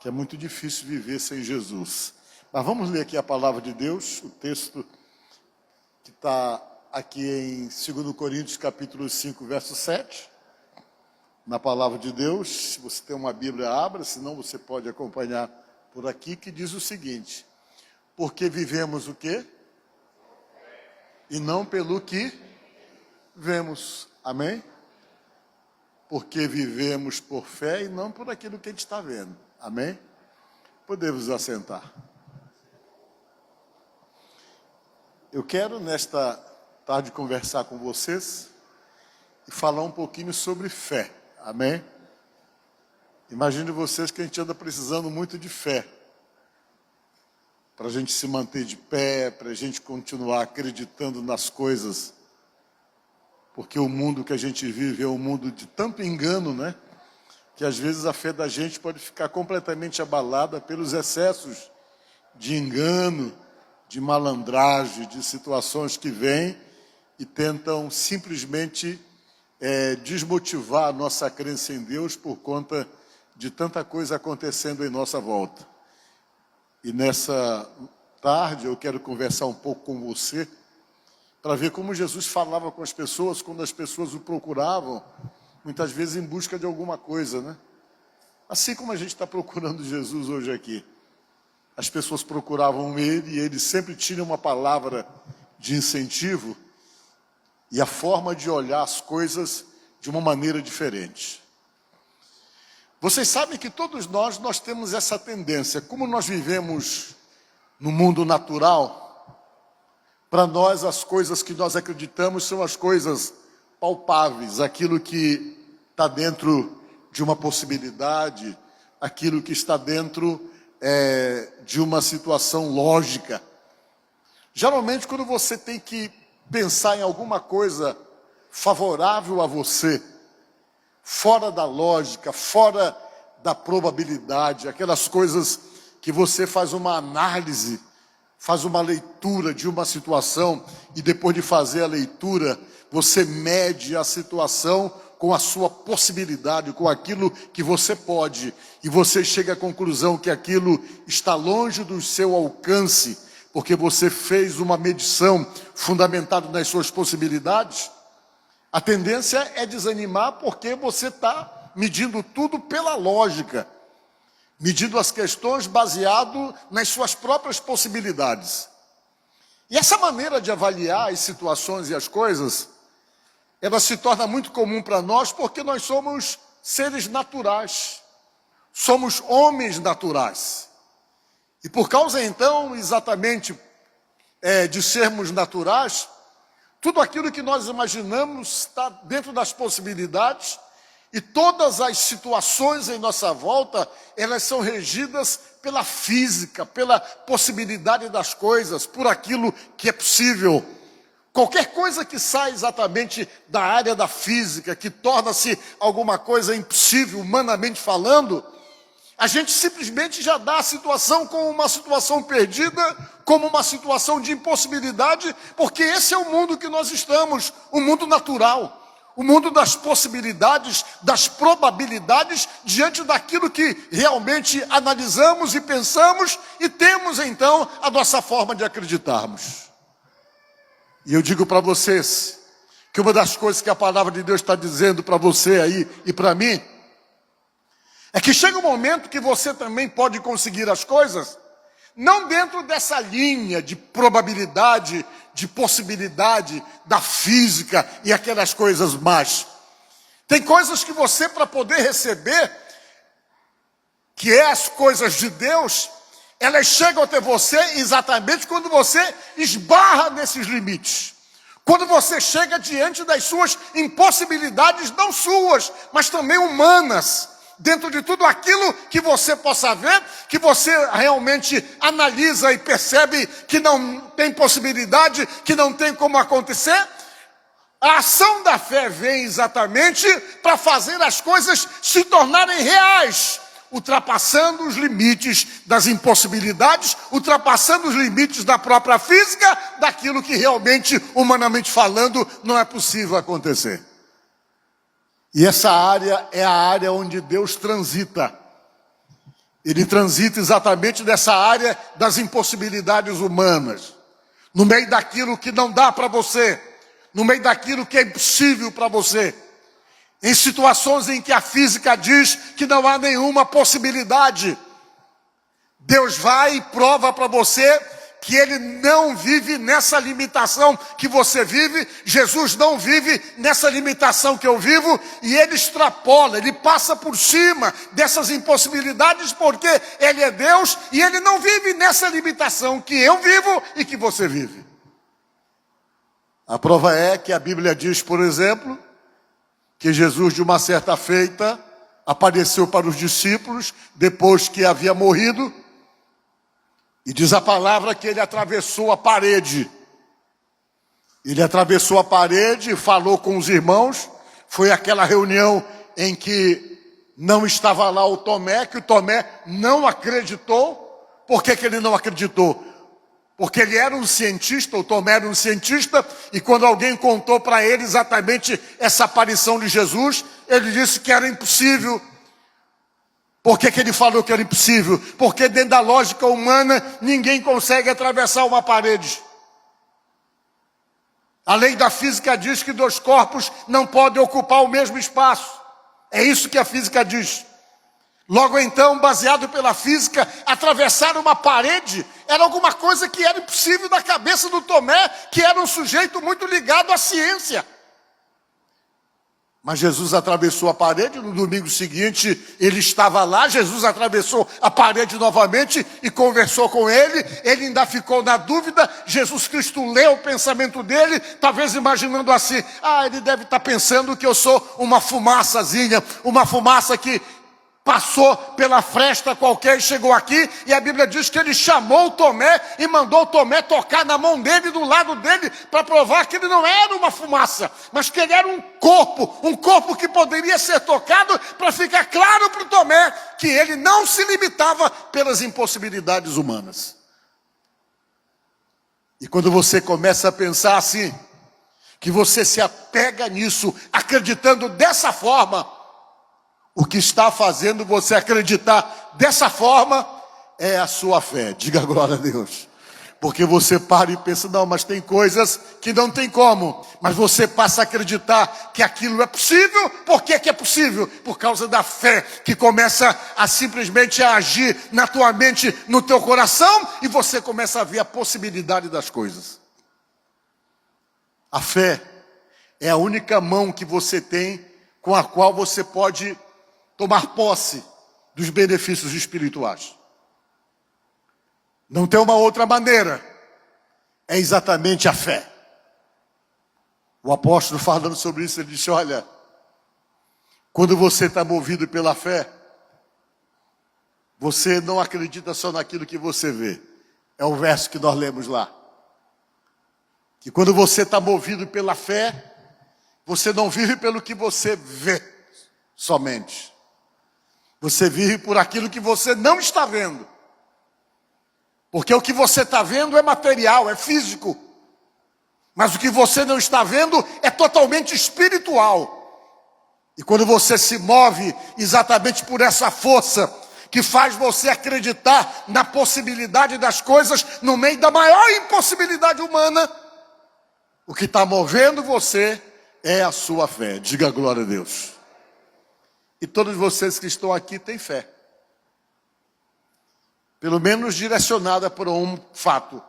que é muito difícil viver sem Jesus. Mas vamos ler aqui a palavra de Deus, o texto que está aqui em 2 Coríntios, capítulo 5, verso 7. Na palavra de Deus, se você tem uma Bíblia, abra, senão você pode acompanhar por aqui, que diz o seguinte: porque vivemos o quê? E não pelo que vemos. Amém? Porque vivemos por fé e não por aquilo que a gente está vendo. Amém? Podemos assentar. Eu quero, nesta tarde, conversar com vocês e falar um pouquinho sobre fé. Amém? Imagine vocês que a gente anda precisando muito de fé. Para a gente se manter de pé, para a gente continuar acreditando nas coisas. Porque o mundo que a gente vive é um mundo de tanto engano, né? Que às vezes a fé da gente pode ficar completamente abalada pelos excessos de engano, de malandragem, de situações que vêm e tentam simplesmente desmotivar a nossa crença em Deus por conta de tanta coisa acontecendo em nossa volta. E nessa tarde eu quero conversar um pouco com você para ver como Jesus falava com as pessoas quando as pessoas o procuravam, muitas vezes em busca de alguma coisa, né? Assim como a gente está procurando Jesus hoje aqui. As pessoas procuravam ele e ele sempre tinha uma palavra de incentivo e a forma de olhar as coisas de uma maneira diferente. Vocês sabem que todos nós temos essa tendência. Como nós vivemos no mundo natural, para nós as coisas que nós acreditamos são as coisas palpáveis, aquilo que está dentro de uma possibilidade, aquilo que está dentro de uma situação lógica. Geralmente, quando você tem que pensar em alguma coisa favorável a você, fora da lógica, fora da probabilidade, aquelas coisas que você faz uma análise, faz uma leitura de uma situação e depois de fazer a leitura, você mede a situação com a sua possibilidade, com aquilo que você pode, e você chega à conclusão que aquilo está longe do seu alcance, porque você fez uma medição fundamentada nas suas possibilidades. A tendência é desanimar porque você está medindo tudo pela lógica, medindo as questões baseado nas suas próprias possibilidades. E essa maneira de avaliar as situações e as coisas, ela se torna muito comum para nós porque nós somos seres naturais, somos homens naturais. E por causa então, exatamente, de sermos naturais, tudo aquilo que nós imaginamos está dentro das possibilidades e todas as situações em nossa volta, elas são regidas pela física, pela possibilidade das coisas, por aquilo que é possível. Qualquer coisa que sai exatamente da área da física, que torna-se alguma coisa impossível, humanamente falando, a gente simplesmente já dá a situação como uma situação perdida, como uma situação de impossibilidade, porque esse é o mundo que nós estamos, o mundo natural, o mundo das possibilidades, das probabilidades, diante daquilo que realmente analisamos e pensamos e temos então a nossa forma de acreditarmos. E eu digo para vocês que uma das coisas que a palavra de Deus está dizendo para você aí e para mim, é que chega um momento que você também pode conseguir as coisas, não dentro dessa linha de probabilidade, de possibilidade, da física e aquelas coisas mais. Tem coisas que você, para poder receber, que é as coisas de Deus, elas chegam até você exatamente quando você esbarra nesses limites. Quando você chega diante das suas impossibilidades, não suas, mas também humanas. Dentro de tudo aquilo que você possa ver, que você realmente analisa e percebe que não tem possibilidade, que não tem como acontecer, a ação da fé vem exatamente para fazer as coisas se tornarem reais, ultrapassando os limites das impossibilidades, ultrapassando os limites da própria física, daquilo que realmente, humanamente falando, não é possível acontecer. E essa área é a área onde Deus transita. Ele transita exatamente nessa área das impossibilidades humanas. No meio daquilo que não dá para você. No meio daquilo que é impossível para você. Em situações em que a física diz que não há nenhuma possibilidade. Deus vai e prova para você que Ele não vive nessa limitação que você vive. Jesus não vive nessa limitação que eu vivo. E Ele extrapola, Ele passa por cima dessas impossibilidades porque Ele é Deus e Ele não vive nessa limitação que eu vivo e que você vive. A prova é que a Bíblia diz, por exemplo, que Jesus, de uma certa feita, apareceu para os discípulos depois que havia morrido. E diz a palavra que ele atravessou a parede. Ele atravessou a parede e falou com os irmãos. Foi aquela reunião em que não estava lá o Tomé, que o Tomé não acreditou. Por que ele não acreditou? Porque ele era um cientista, o Tomé era um cientista, e quando alguém contou para ele exatamente essa aparição de Jesus, ele disse que era impossível. Por que ele falou que era impossível? Porque dentro da lógica humana, ninguém consegue atravessar uma parede. A lei da física diz que dois corpos não podem ocupar o mesmo espaço. É isso que a física diz. Logo então, baseado pela física, atravessar uma parede era alguma coisa que era impossível na cabeça do Tomé, que era um sujeito muito ligado à ciência. Mas Jesus atravessou a parede, no domingo seguinte ele estava lá, Jesus atravessou a parede novamente e conversou com ele, ele ainda ficou na dúvida, Jesus Cristo leu o pensamento dele, talvez imaginando assim, ele deve estar pensando que eu sou uma fumaçazinha, uma fumaça que passou pela fresta qualquer e chegou aqui, e a Bíblia diz que ele chamou o Tomé e mandou o Tomé tocar na mão dele, do lado dele, para provar que ele não era uma fumaça, mas que ele era um corpo que poderia ser tocado para ficar claro para o Tomé que ele não se limitava pelas impossibilidades humanas. E quando você começa a pensar assim, que você se apega nisso, acreditando dessa forma, o que está fazendo você acreditar dessa forma é a sua fé. Diga glória a Deus. Porque você para e pensa, não, mas tem coisas que não tem como. Mas você passa a acreditar que aquilo é possível. Por que é possível? Por causa da fé que começa a simplesmente agir na tua mente, no teu coração. E você começa a ver a possibilidade das coisas. A fé é a única mão que você tem com a qual você pode tomar posse dos benefícios espirituais. Não tem uma outra maneira. É exatamente a fé. O apóstolo falando sobre isso, ele disse, olha, quando você está movido pela fé, você não acredita só naquilo que você vê. É o verso que nós lemos lá. Que quando você está movido pela fé, você não vive pelo que você vê somente. Você vive por aquilo que você não está vendo. Porque o que você está vendo é material, é físico. Mas o que você não está vendo é totalmente espiritual. E quando você se move exatamente por essa força que faz você acreditar na possibilidade das coisas no meio da maior impossibilidade humana, o que está movendo você é a sua fé. Diga glória a Deus. E todos vocês que estão aqui têm fé. Pelo menos direcionada por um fato.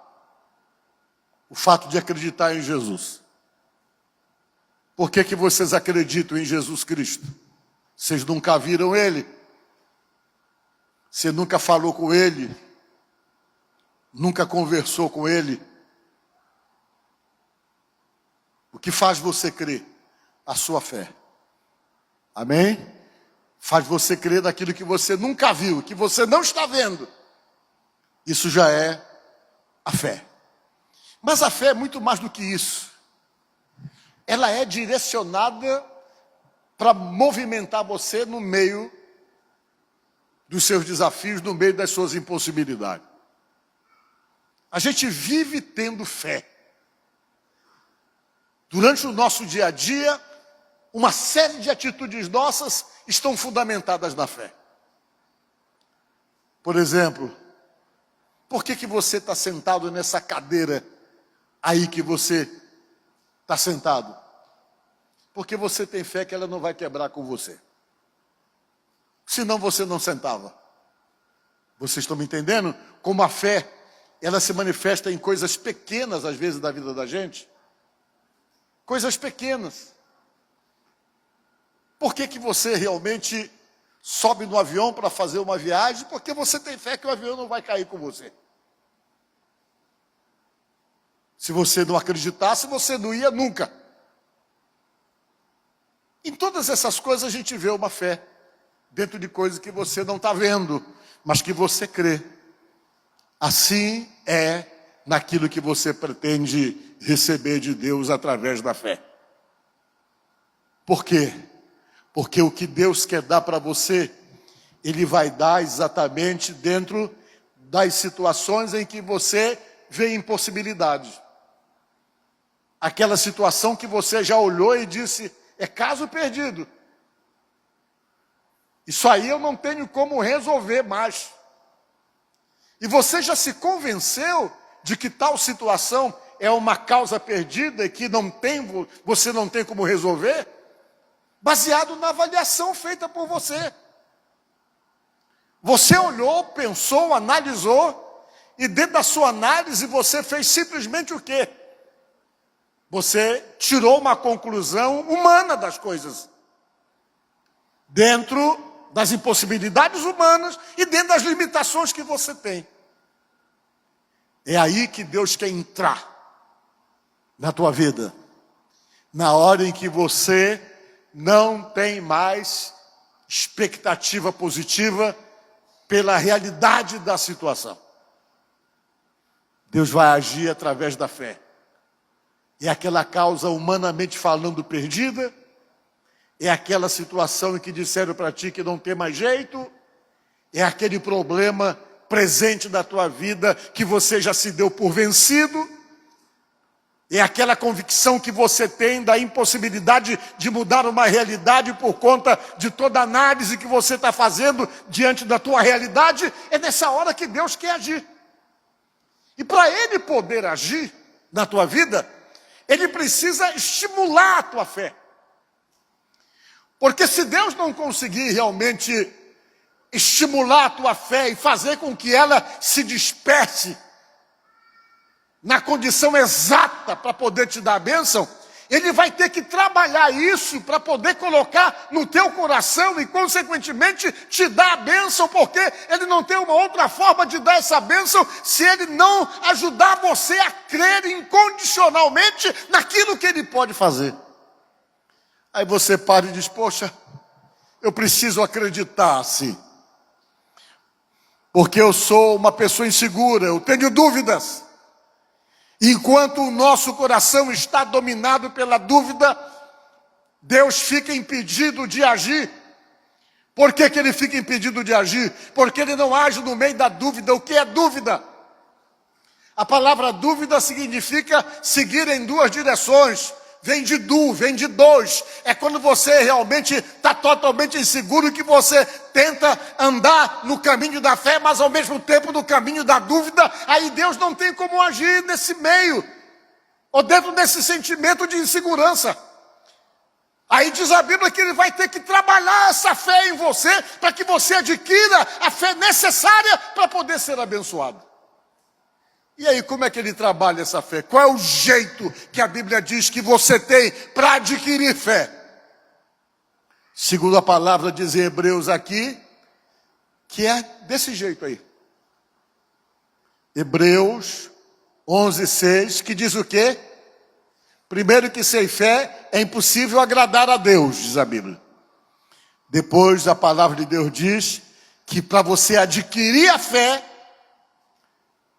O fato de acreditar em Jesus. Por que vocês acreditam em Jesus Cristo? Vocês nunca viram Ele? Você nunca falou com Ele? Nunca conversou com Ele? O que faz você crer? A sua fé. Amém? Faz você crer naquilo que você nunca viu, que você não está vendo. Isso já é a fé. Mas a fé é muito mais do que isso. Ela é direcionada para movimentar você no meio dos seus desafios, no meio das suas impossibilidades. A gente vive tendo fé. Durante o nosso dia a dia, uma série de atitudes nossas estão fundamentadas na fé. Por exemplo, por que você está sentado nessa cadeira aí que você está sentado? Porque você tem fé que ela não vai quebrar com você. Senão você não sentava. Vocês estão me entendendo? Como a fé, ela se manifesta em coisas pequenas, às vezes, da vida da gente. Coisas pequenas. Por que você realmente sobe no avião para fazer uma viagem? Porque você tem fé que o avião não vai cair com você. Se você não acreditasse, você não ia nunca. Em todas essas coisas a gente vê uma fé, dentro de coisas que você não está vendo, mas que você crê. Assim é naquilo que você pretende receber de Deus através da fé. Por quê? Porque o que Deus quer dar para você, Ele vai dar exatamente dentro das situações em que você vê impossibilidade. Aquela situação que você já olhou e disse, é caso perdido. Isso aí eu não tenho como resolver mais. E você já se convenceu de que tal situação é uma causa perdida e que você não tem como resolver? Baseado na avaliação feita por você. Você olhou, pensou, analisou, e dentro da sua análise você fez simplesmente o quê? Você tirou uma conclusão humana das coisas. Dentro das impossibilidades humanas e dentro das limitações que você tem. É aí que Deus quer entrar na tua vida. Na hora em que você não tem mais expectativa positiva pela realidade da situação. Deus vai agir através da fé. É aquela causa humanamente falando perdida, é aquela situação em que disseram para ti que não tem mais jeito, é aquele problema presente da tua vida que você já se deu por vencido, é aquela convicção que você tem da impossibilidade de mudar uma realidade por conta de toda a análise que você está fazendo diante da tua realidade. É nessa hora que Deus quer agir. E para Ele poder agir na tua vida, Ele precisa estimular a tua fé. Porque se Deus não conseguir realmente estimular a tua fé e fazer com que ela se disperse na condição exata para poder te dar a bênção, Ele vai ter que trabalhar isso para poder colocar no teu coração e, consequentemente, te dar a bênção, porque Ele não tem uma outra forma de dar essa bênção se Ele não ajudar você a crer incondicionalmente naquilo que Ele pode fazer. Aí você para e diz, poxa, eu preciso acreditar assim, porque eu sou uma pessoa insegura, eu tenho dúvidas. Enquanto o nosso coração está dominado pela dúvida, Deus fica impedido de agir. Por que Ele fica impedido de agir? Porque Ele não age no meio da dúvida. O que é dúvida? A palavra dúvida significa seguir em duas direções. Vem de vem de dois. É quando você realmente está totalmente inseguro que você tenta andar no caminho da fé, mas ao mesmo tempo no caminho da dúvida. Aí Deus não tem como agir nesse meio, ou dentro desse sentimento de insegurança. Aí diz a Bíblia que Ele vai ter que trabalhar essa fé em você, para que você adquira a fé necessária para poder ser abençoado. E aí, como é que Ele trabalha essa fé? Qual é o jeito que a Bíblia diz que você tem para adquirir fé? Segundo a palavra diz em Hebreus aqui, que é desse jeito aí. Hebreus 11:6, que diz o quê? Primeiro que sem fé é impossível agradar a Deus, diz a Bíblia. Depois a palavra de Deus diz que para você adquirir a fé,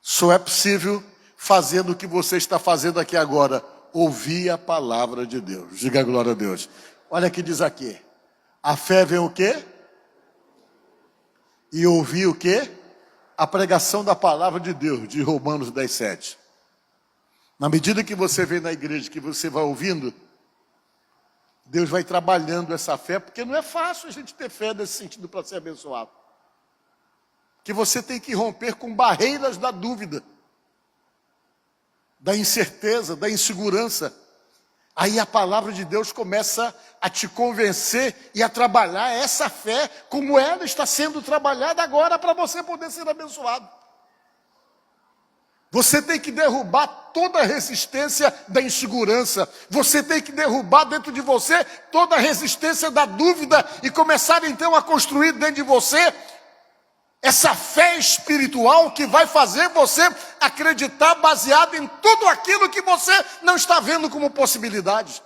só é possível fazendo o que você está fazendo aqui agora, ouvir a palavra de Deus. Diga glória a Deus. Olha o que diz aqui. A fé vem o quê? E ouvir o quê? A pregação da palavra de Deus, de Romanos 10:7. Na medida que você vem na igreja, que você vai ouvindo, Deus vai trabalhando essa fé, porque não é fácil a gente ter fé nesse sentido para ser abençoado. que você tem que romper com barreiras da dúvida, da incerteza, da insegurança. Aí a palavra de Deus começa a te convencer e a trabalhar essa fé como ela está sendo trabalhada agora para você poder ser abençoado. Você tem que derrubar toda a resistência da insegurança. Você tem que derrubar dentro de você toda a resistência da dúvida e começar então a construir dentro de você essa fé espiritual que vai fazer você acreditar baseado em tudo aquilo que você não está vendo como possibilidade.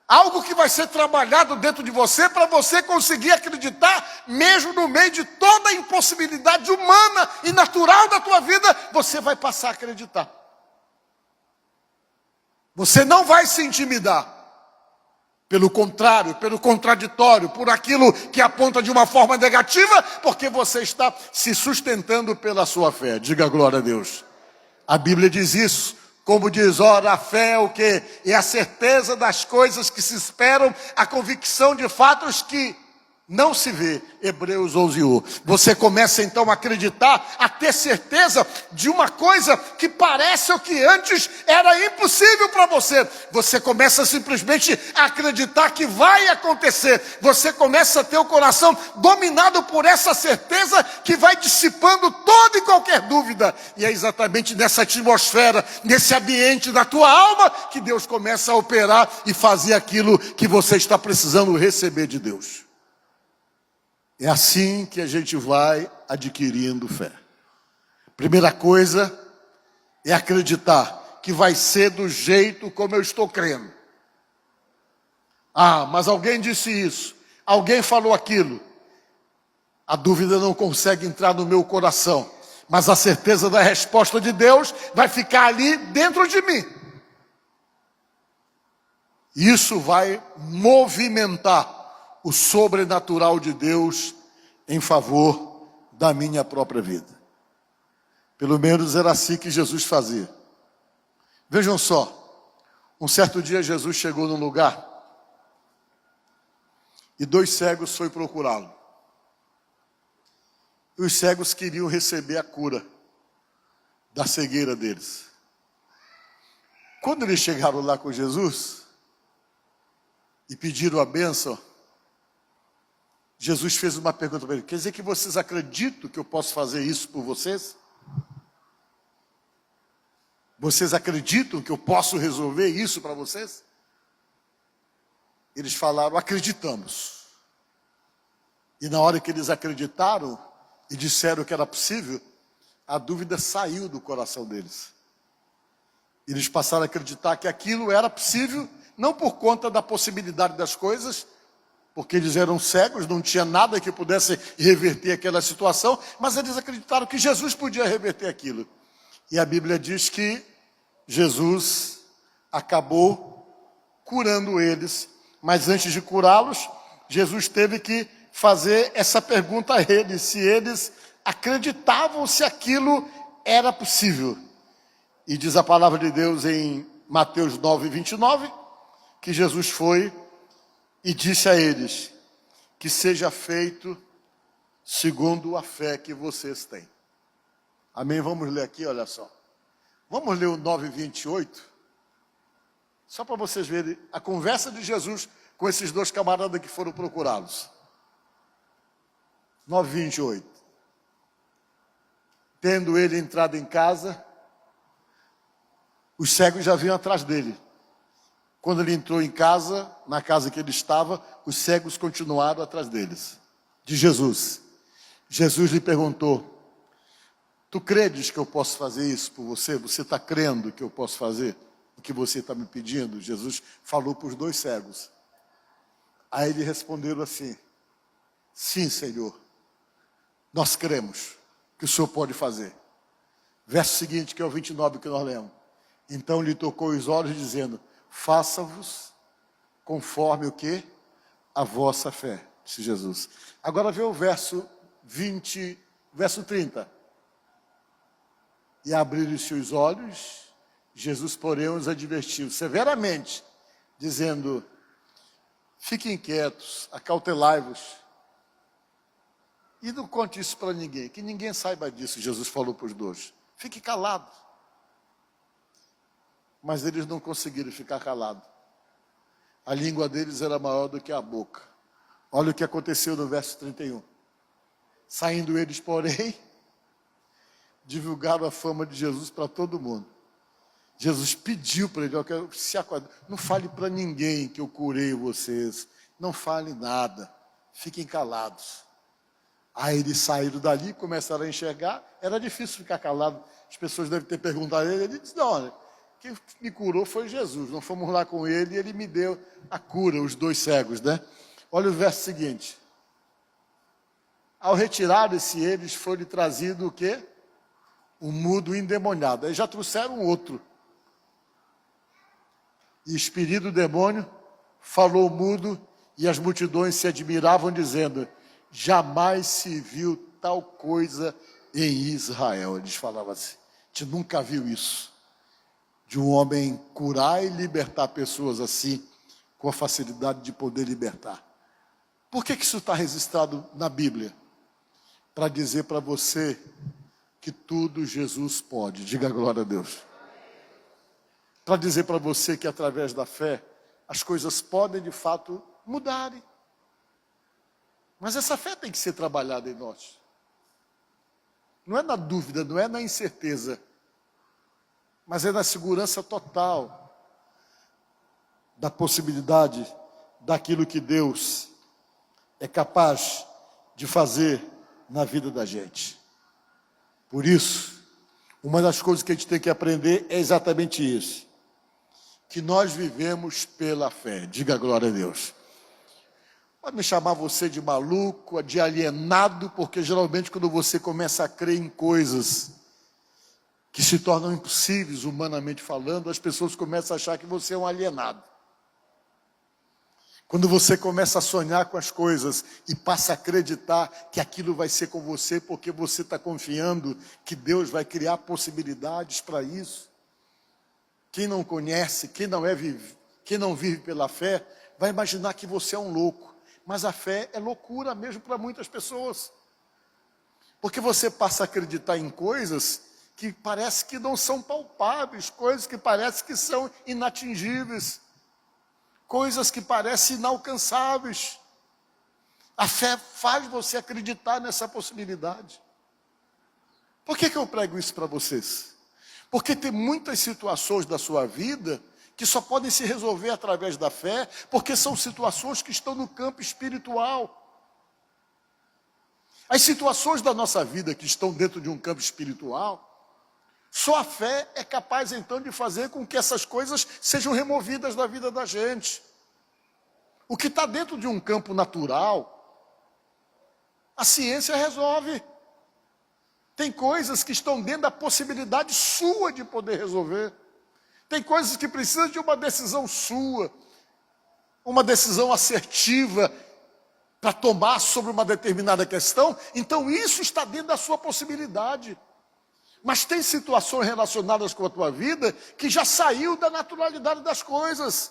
Algo que vai ser trabalhado dentro de você para você conseguir acreditar, mesmo no meio de toda a impossibilidade humana e natural da tua vida, você vai passar a acreditar. Você não vai se intimidar. Pelo contrário, pelo contraditório, por aquilo que aponta de uma forma negativa, porque você está se sustentando pela sua fé. Diga glória a Deus. A Bíblia diz isso. Como diz, ora, a fé é o quê? É a certeza das coisas que se esperam, a convicção de fatos que não se vê. Hebreus 11:1. Você começa então a acreditar, a ter certeza de uma coisa que parece o que antes era impossível para você. Você começa simplesmente a acreditar que vai acontecer. Você começa a ter o coração dominado por essa certeza que vai dissipando toda e qualquer dúvida. E é exatamente nessa atmosfera, nesse ambiente da tua alma, que Deus começa a operar e fazer aquilo que você está precisando receber de Deus. É assim que a gente vai adquirindo fé. Primeira coisa é acreditar que vai ser do jeito como eu estou crendo. Ah, mas alguém disse isso, alguém falou aquilo. A dúvida não consegue entrar no meu coração, mas a certeza da resposta de Deus vai ficar ali dentro de mim. Isso vai movimentar o sobrenatural de Deus em favor da minha própria vida. Pelo menos era assim que Jesus fazia. Vejam só, um certo dia Jesus chegou num lugar e 2 cegos foram procurá-lo. E os cegos queriam receber a cura da cegueira deles. Quando eles chegaram lá com Jesus e pediram a bênção, Jesus fez uma pergunta para ele: quer dizer que vocês acreditam que eu posso fazer isso por vocês? Vocês acreditam que eu posso resolver isso para vocês? Eles falaram: acreditamos. E na hora que eles acreditaram e disseram que era possível, a dúvida saiu do coração deles. Eles passaram a acreditar que aquilo era possível, não por conta da possibilidade das coisas, porque eles eram cegos, não tinha nada que pudesse reverter aquela situação, mas eles acreditaram que Jesus podia reverter aquilo. E a Bíblia diz que Jesus acabou curando eles, mas antes de curá-los, Jesus teve que fazer essa pergunta a eles, se eles acreditavam se aquilo era possível. E diz a palavra de Deus em Mateus 9:29, que Jesus foi e disse a eles: que seja feito segundo a fé que vocês têm. Amém? Vamos ler aqui, olha só. Vamos ler o 9:28, só para vocês verem a conversa de Jesus com esses 2 camaradas que foram procurá-los. 9:28. Tendo ele entrado em casa, os cegos já vinham atrás dele. Quando ele entrou em casa, na casa que ele estava, os cegos continuaram atrás deles, de Jesus. Jesus lhe perguntou: tu credes que eu posso fazer isso por você? Você está crendo que eu posso fazer o que você está me pedindo? Jesus falou para os 2 cegos. Aí eles responderam assim: sim, Senhor, nós cremos que o Senhor pode fazer. Verso seguinte, que é o 29 que nós lemos. Então lhe tocou os olhos, dizendo: faça-vos conforme o quê? A vossa fé, disse Jesus. Agora vê o verso 30. E abriram-se os olhos, Jesus, porém, os advertiu severamente, dizendo: fiquem quietos, acautelai-vos, E não conte isso para ninguém, que ninguém saiba disso, Jesus falou para os dois. Fique calado. Mas eles não conseguiram ficar calados. A língua deles era maior do que a boca. Olha o que aconteceu no verso 31. Saindo eles, porém, divulgaram a fama de Jesus para todo mundo. Jesus pediu para ele, se acordar, não fale para ninguém que eu curei vocês. Não fale nada. Fiquem calados. Aí eles saíram dali, começaram a enxergar. Era difícil ficar calado. As pessoas devem ter perguntado a ele. Ele disse, não, olha, quem me curou foi Jesus. Nós fomos lá com ele e ele me deu a cura, os dois cegos, né? Olha o verso seguinte. Ao retirarem-se eles, foi-lhe trazido o quê? Um mudo endemoniado. Aí já trouxeram outro. E expelido o demônio, falou mudo, e as multidões se admiravam, dizendo, jamais se viu tal coisa em Israel. Eles falavam assim, a gente nunca viu isso. De um homem curar e libertar pessoas assim, com a facilidade de poder libertar. Por que isso está registrado na Bíblia? Para dizer para você que tudo Jesus pode. Diga glória a Deus. Para dizer para você que através da fé, as coisas podem de fato mudarem. Mas essa fé tem que ser trabalhada em nós. Não é na dúvida, não é na incerteza, mas é na segurança total da possibilidade daquilo que Deus é capaz de fazer na vida da gente. Por isso, uma das coisas que a gente tem que aprender é exatamente isso. Que nós vivemos pela fé. Diga glória a Deus. Pode me chamar você de maluco, de alienado, porque geralmente quando você começa a crer em coisas que se tornam impossíveis, humanamente falando, as pessoas começam a achar que você é um alienado. Quando você começa a sonhar com as coisas e passa a acreditar que aquilo vai ser com você, porque você está confiando que Deus vai criar possibilidades para isso. Quem não conhece, quem não vive pela fé, vai imaginar que você é um louco. Mas a fé é loucura mesmo para muitas pessoas. Porque você passa a acreditar em coisas que parece que não são palpáveis, coisas que parece que são inatingíveis, coisas que parecem inalcançáveis. A fé faz você acreditar nessa possibilidade. Por que eu prego isso para vocês? Porque tem muitas situações da sua vida que só podem se resolver através da fé, porque são situações que estão no campo espiritual. As situações da nossa vida que estão dentro de um campo espiritual, só a fé é capaz então de fazer com que essas coisas sejam removidas da vida da gente. O que está dentro de um campo natural, a ciência resolve. Tem coisas que estão dentro da possibilidade sua de poder resolver. Tem coisas que precisam de uma decisão sua, uma decisão assertiva para tomar sobre uma determinada questão. Então isso está dentro da sua possibilidade. Mas tem situações relacionadas com a tua vida que já saiu da naturalidade das coisas.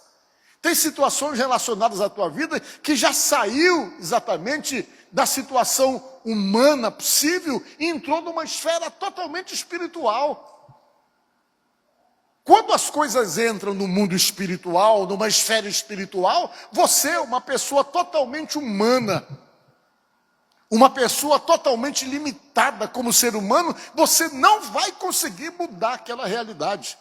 Tem situações relacionadas à tua vida que já saiu exatamente da situação humana possível e entrou numa esfera totalmente espiritual. Quando as coisas entram no mundo espiritual, numa esfera espiritual, você é uma pessoa totalmente humana. Uma pessoa totalmente limitada como ser humano, você não vai conseguir mudar aquela realidade.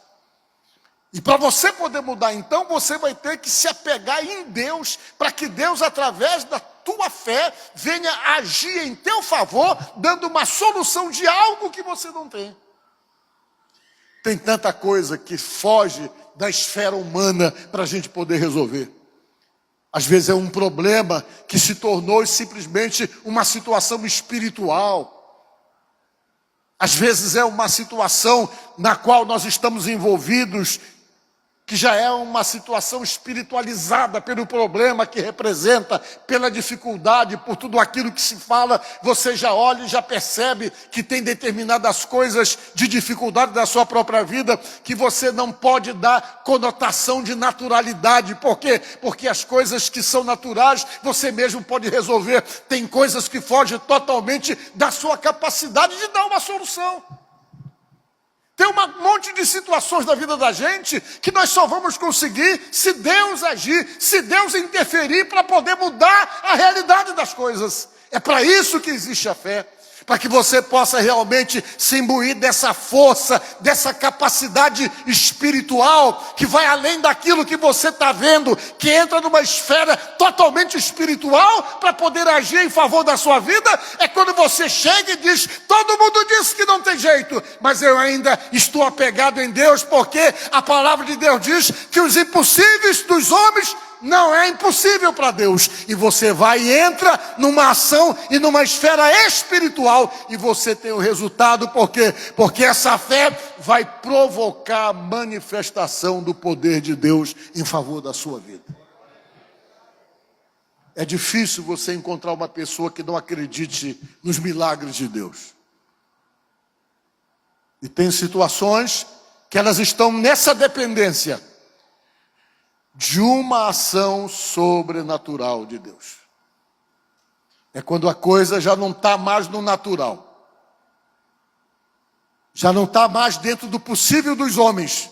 E para você poder mudar, então, você vai ter que se apegar em Deus, para que Deus, através da tua fé, venha agir em teu favor, dando uma solução de algo que você não tem. Tem tanta coisa que foge da esfera humana para a gente poder resolver. Às vezes é um problema que se tornou simplesmente uma situação espiritual. Às vezes é uma situação na qual nós estamos envolvidos, que já é uma situação espiritualizada pelo problema que representa, pela dificuldade, por tudo aquilo que se fala, você já olha e já percebe que tem determinadas coisas de dificuldade da sua própria vida que você não pode dar conotação de naturalidade. Por quê? Porque as coisas que são naturais você mesmo pode resolver. Tem coisas que fogem totalmente da sua capacidade de dar uma solução. Tem um monte de situações da vida da gente que nós só vamos conseguir se Deus agir, se Deus interferir para poder mudar a realidade das coisas. É para isso que existe a fé. Para que você possa realmente se imbuir dessa força, dessa capacidade espiritual, que vai além daquilo que você está vendo, que entra numa esfera totalmente espiritual, para poder agir em favor da sua vida. É quando você chega e diz: todo mundo disse que não tem jeito, mas eu ainda estou apegado em Deus, porque a palavra de Deus diz que os impossíveis dos homens não é impossível para Deus. E você vai e entra numa ação e numa esfera espiritual, e você tem o resultado. Por quê? Porque essa fé vai provocar a manifestação do poder de Deus em favor da sua vida. É difícil você encontrar uma pessoa que não acredite nos milagres de Deus. E tem situações que elas estão nessa dependência de uma ação sobrenatural de Deus. É quando a coisa já não está mais no natural, já não está mais dentro do possível dos homens.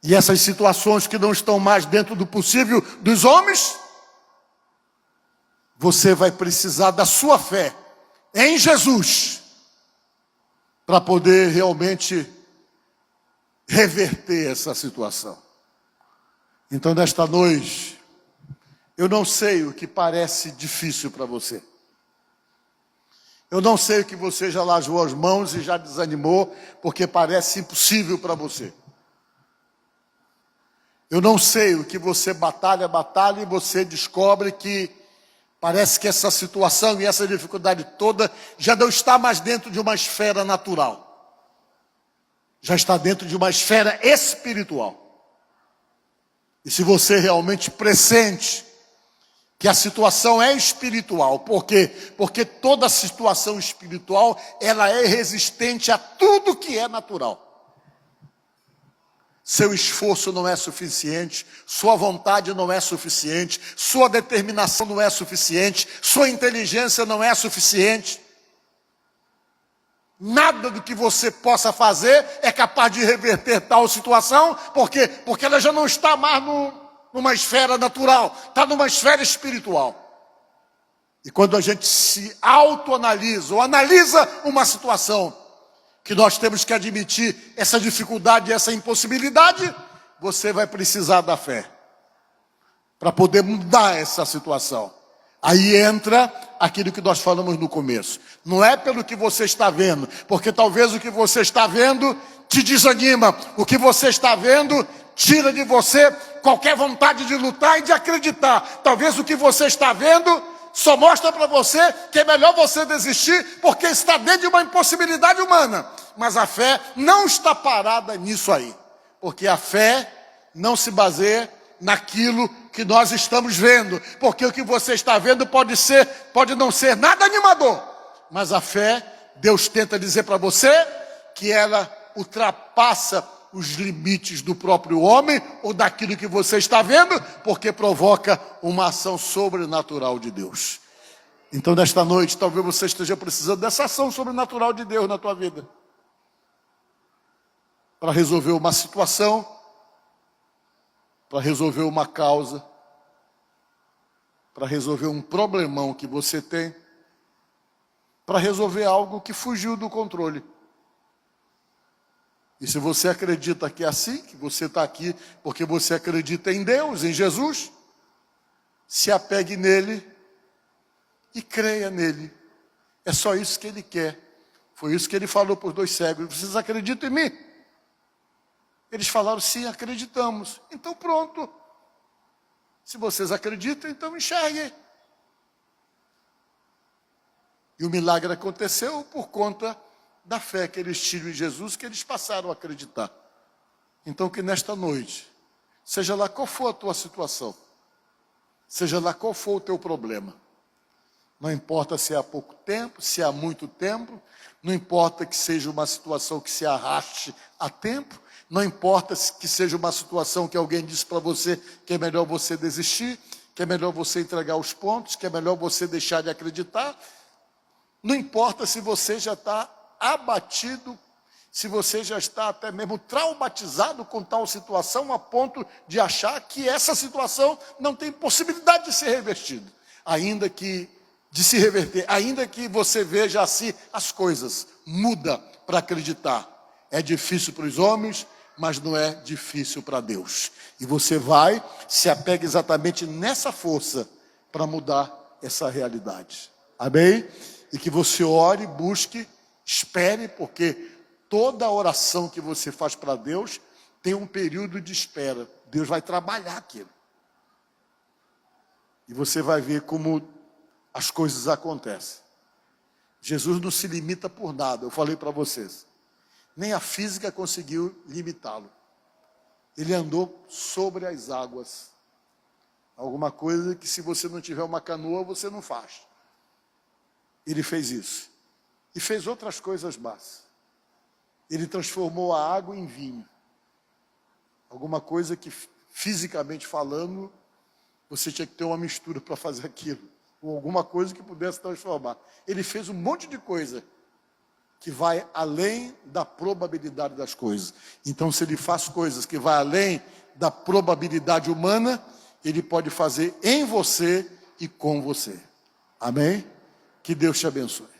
E essas situações que não estão mais dentro do possível dos homens, você vai precisar da sua fé em Jesus para poder realmente reverter essa situação. Então, nesta noite, eu não sei o que parece difícil para você. Eu não sei o que você já lavou as mãos e já desanimou, porque parece impossível para você. Eu não sei o que você batalha e você descobre que parece que essa situação e essa dificuldade toda já não está mais dentro de uma esfera natural. Já está dentro de uma esfera espiritual. E se você realmente pressente que a situação é espiritual, por quê? Porque toda situação espiritual, ela é resistente a tudo que é natural. Seu esforço não é suficiente, sua vontade não é suficiente, sua determinação não é suficiente, sua inteligência não é suficiente. Nada do que você possa fazer é capaz de reverter tal situação. Por quê? Porque ela já não está mais numa esfera natural, está numa esfera espiritual. E quando a gente se autoanalisa ou analisa uma situação que nós temos que admitir essa dificuldade, essa impossibilidade, você vai precisar da fé para poder mudar essa situação. Aí entra aquilo que nós falamos no começo. Não é pelo que você está vendo, porque talvez o que você está vendo te desanima. O que você está vendo tira de você qualquer vontade de lutar e de acreditar. Talvez o que você está vendo só mostra para você que é melhor você desistir, porque está dentro de uma impossibilidade humana. Mas a fé não está parada nisso aí. Porque a fé não se baseia naquilo que nós estamos vendo, porque o que você está vendo pode não ser nada animador, mas a fé, Deus tenta dizer para você que ela ultrapassa os limites do próprio homem ou daquilo que você está vendo, porque provoca uma ação sobrenatural de Deus. Então, nesta noite, talvez você esteja precisando dessa ação sobrenatural de Deus na tua vida, para resolver uma situação, para resolver uma causa, para resolver um problemão que você tem, para resolver algo que fugiu do controle. E se você acredita que é assim, que você está aqui porque você acredita em Deus, em Jesus, se apegue nele e creia nele. É só isso que ele quer. Foi isso que ele falou para os dois cegos: vocês acreditam em mim? Eles falaram: sim, acreditamos. Então pronto. Se vocês acreditam, então enxerguem. E o milagre aconteceu por conta da fé que eles tinham em Jesus, que eles passaram a acreditar. Então que nesta noite, seja lá qual for a tua situação, seja lá qual for o teu problema, não importa se é há pouco tempo, se é há muito tempo, não importa que seja uma situação que se arraste há tempo, não importa que seja uma situação que alguém disse para você que é melhor você desistir, que é melhor você entregar os pontos, que é melhor você deixar de acreditar. Não importa se você já está abatido, se você já está até mesmo traumatizado com tal situação, a ponto de achar que essa situação não tem possibilidade de ser revertida, de se reverter, ainda que você veja assim as coisas, muda para acreditar. É difícil para os homens, mas não é difícil para Deus. E você se apega exatamente nessa força para mudar essa realidade. Amém? E que você ore, busque, espere, porque toda oração que você faz para Deus tem um período de espera. Deus vai trabalhar aquilo. E você vai ver como as coisas acontecem. Jesus não se limita por nada, eu falei para vocês. Nem a física conseguiu limitá-lo. Ele andou sobre as águas. Alguma coisa que se você não tiver uma canoa, você não faz. Ele fez isso. E fez outras coisas más. Ele transformou a água em vinho. Alguma coisa que, fisicamente falando, você tinha que ter uma mistura para fazer aquilo. Ou alguma coisa que pudesse transformar. Ele fez um monte de coisa que vai além da probabilidade das coisas. Então, se ele faz coisas que vai além da probabilidade humana, ele pode fazer em você e com você. Amém? Que Deus te abençoe.